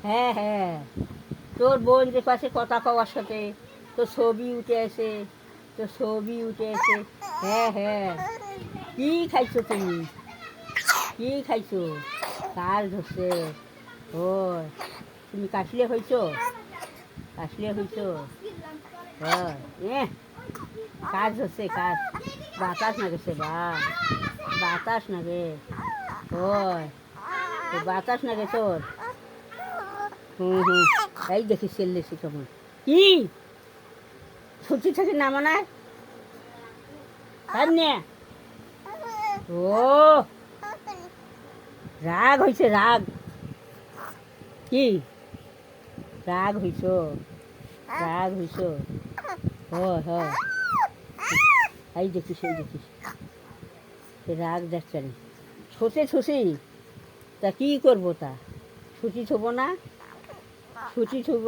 হ্যাঁ হ্যাঁ, তোর বোনদের পাশে কথা কওয়ার সাথে তোর ছবি উঠে আসে, তোর ছবি উঠে আসে। হ্যাঁ হ্যাঁ, কি খাইছো তুমি? কি খাইছো? কার ধরছে? ও, তুমি কাশলে হইছো? কাশলে হইছো? হ্যাঁ, কাজ হচ্ছে কাজ। বাতাস না গেছে বা, বাতাস না গে। ওই, বাতাস না গে তোর। হুম, এই দেখি চেল্লেছি কেমন। কি ছুটি থেকে নামো না? তার নিয়ে ও, রাগ হয়েছে রাগ। কি রাগ হইছ? রাগ হইছ? হয় হয়, এই দেখিস এই দেখিস, রাগ দেখছেন। ছুটি ছুটি, তা কি করবো তা? ছুটি থব না? ছুটি থব।